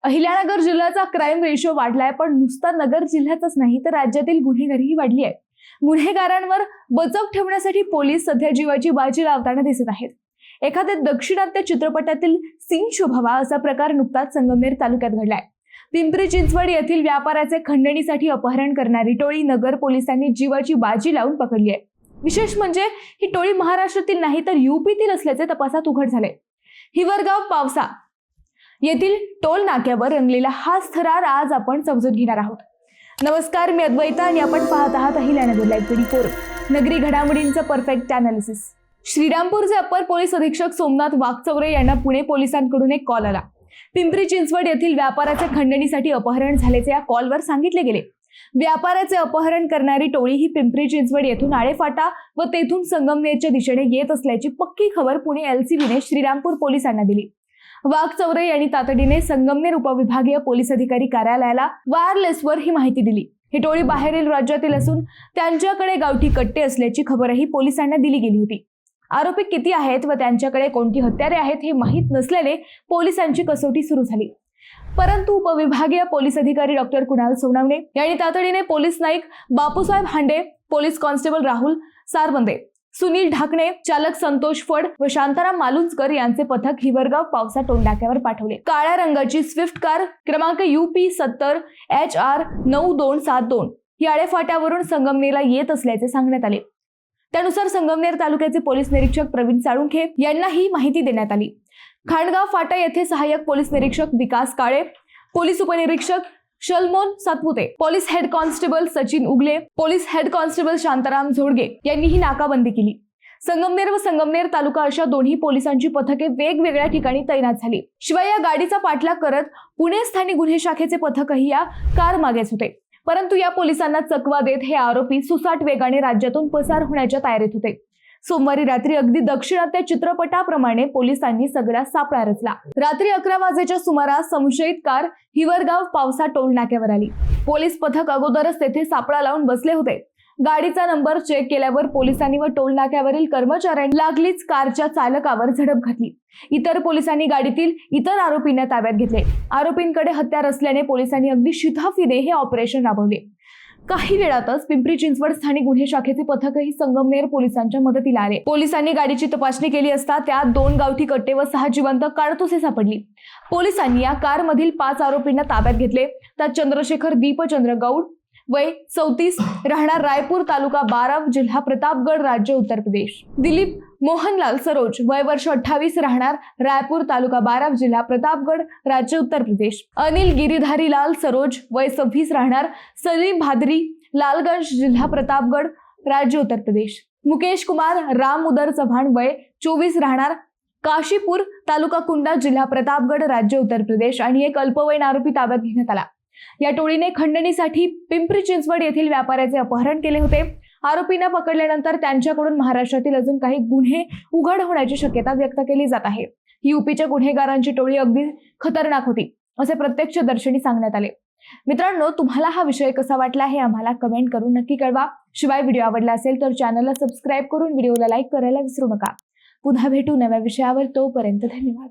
अहिल्यानगर जिल्ह्याचा crime ratio वाढलाय, पण नुसता नगर जिल्ह्यातच नाही तर राज्यातील गुन्हेगारीही वाढली आहे. गुन्हेगारांवर बचाव ठेवण्यासाठी पोलीस सध्या जीवाची बाजी लावताना दिसत आहेत. एखाद्या दक्षिणात्य चित्रपटातील सीन शोभावा असा प्रकार नुकताच संगमनेर तालुक्यात घडलाय. पिंपरी चिंचवड येथील व्यापाराचे खंडणीसाठी अपहरण करणारी टोळी नगर पोलिसांनी जीवाची बाजी लावून पकडली आहे. विशेष म्हणजे ही टोळी महाराष्ट्रातील नाही तर यूपीतील असल्याचे तपासात उघड झाले. हिवरगाव पावसा येथील टोल नाक्यावर रंगलेला हाच थरार आज आपण समजून घेणार आहोत. नमस्कार, मी अद्वैता आणि आपण पाहत आहात अहिल्यानगर लाईव्ह 24 नगरी घडामोडींचं परफेक्ट अनालिसिस. श्रीरामपूरचे अपर पोलीस अधीक्षक सोमनाथ वाघचौरे यांना पुणे पोलिसांकडून एक कॉल आला. पिंपरी चिंचवड येथील व्यापाराच्या खंडणीसाठी अपहरण झाल्याचे या कॉलवर सांगितले गेले. व्यापाराचे अपहरण करणारी टोळी ही पिंपरी चिंचवड येथून आळेफाटा व तेथून संगमनेरच्या दिशेने येत असल्याची पक्की खबर पुणे एलसीबीने श्रीरामपूर पोलिसांना दिली. वाघचौरे यांनी तातडीने संगमनेर उपविभागीय पोलीस अधिकारी कार्यालयाला वायरलेसवर ही माहिती दिली. ही टोळी बाहेरील राज्यातील असून त्यांच्याकडे गावठी कट्टे असल्याची खबरही पोलिसांना दिली गेली होती. आरोपी किती आहेत व त्यांच्याकडे कोणती हत्यारे आहेत हे माहीत नसल्याने पोलिसांची कसोटी सुरू झाली. परंतु उपविभागीय पोलीस अधिकारी डॉक्टर कुणाल सोनवणे यांनी तातडीने पोलीस नाईक बापूसाहेब हांडे, पोलीस कॉन्स्टेबल राहुल सारबंदे, सुनील ढाकणे, चालक संतोष फड व शांताराम मालुंजकर यांचे पथक हिवरगाव पावसा टोल नाक्यावर पाठवले. काळ्या रंगाची स्विफ्ट कार क्रमांक UP 70 HR 9272 ही आळेफाट्यावरून संगमनेरला येत असल्याचे सांगण्यात आले. त्यानुसार संगमनेर तालुक्याचे पोलीस निरीक्षक प्रवीण साळुंखे यांना ही माहिती देण्यात आली. खांडगाव फाटा येथे सहाय्यक पोलीस निरीक्षक विकास काळे, पोलीस उपनिरीक्षक Shalmon Satpute, police head constable Sachin Ugale, police head constable Shantaram Zodge यांनी ही नाकाबंदी केली. संगमनेर व संगमनेर तालुका अशा दोन्ही पोलिसांची पथके वेगवेगळ्या ठिकाणी तैनात झाली. शिवाय या गाडीचा पाठलाग करत पुणे स्थानिक गुन्हे शाखेचे पथकही या कार मागेच होते. परंतु या पोलिसांना चकवा देत हे आरोपी सुसाट वेगाने राज्यातून पसार होण्याच्या तयारीत होते. सोमवारी रात्री अगदी दक्षिणात्य चित्रपटाप्रमाणे पोलिसांनी सगळा सापळा रचला. रात्री 11 वाजेच्या सुमारास संशयित कार हिवरगाव पावसा टोल नाक्यावर आली. पोलीस पथक अगोदरच तेथे सापळा लावून बसले होते. गाडीचा नंबर चेक केल्यावर पोलिसांनी व टोल नाक्यावरील कर्मचाऱ्यांनी लागलीच कारच्या चालकावर झडप घातली. इतर पोलिसांनी गाडीतील इतर आरोपींना ताब्यात घेतले. आरोपींकडे हत्यार असल्याने पोलिसांनी अगदी शिताफीने हे ऑपरेशन राबवले. काही वेळातच पिंपरी चिंचवड स्थानिक गुन्हे शाखेचे पथकही संगमनेर पोलिसांच्या मदतीला आले. पोलिसांनी गाडीची तपासणी केली असता त्यात 2 गावठी कट्टे व 6 जिवंत काडतुसे सापडली. पोलिसांनी या कारमधील 5 आरोपींना ताब्यात घेतले. त्यात चंद्रशेखर दीपचंद्र गौड वय 34 राहणार रायपूर तालुका 12 जिल्हा प्रतापगड राज्य उत्तर प्रदेश, दिलीप मोहनलाल सरोज वय वर्ष 28 राहणार रायपूर तालुका 12 जिल्हा प्रतापगड राज्य उत्तर प्रदेश, अनिल गिरीधारी लाल सरोज वय 26 राहणार सलीम भादरी लालगंज जिल्हा प्रतापगड राज्य उत्तर प्रदेश, मुकेश कुमार राम उदर चव्हाण वय 24 राहणार काशीपूर तालुका कुंडा जिल्हा प्रतापगड राज्य उत्तर प्रदेश आणि एक अल्पवयीन आरोपी ताब्यात घेण्यात आला. या टोळीने खंडणीसाठी पिंपरी चिंचवड येथील व्यापाऱ्याचे अपहरण केले होते. आरोपींना पकडल्यानंतर त्यांच्याकडून महाराष्ट्रातील अजून काही गुन्हे उघड होण्याची शक्यता व्यक्त केली जात आहे. यूपीच्या गुन्हेगारांची टोळी अगदी खतरनाक होती असे प्रत्यक्षदर्शनी सांगण्यात आले. मित्रांनो, तुम्हाला हा विषय कसा वाटला हे आम्हाला कमेंट करून नक्की कळवा. शिवाय व्हिडिओ आवडला असेल तर चॅनलला सबस्क्राईब करून व्हिडिओला लाईक करायला विसरू नका. पुन्हा भेटू नव्या विषयावर. तोपर्यंत धन्यवाद.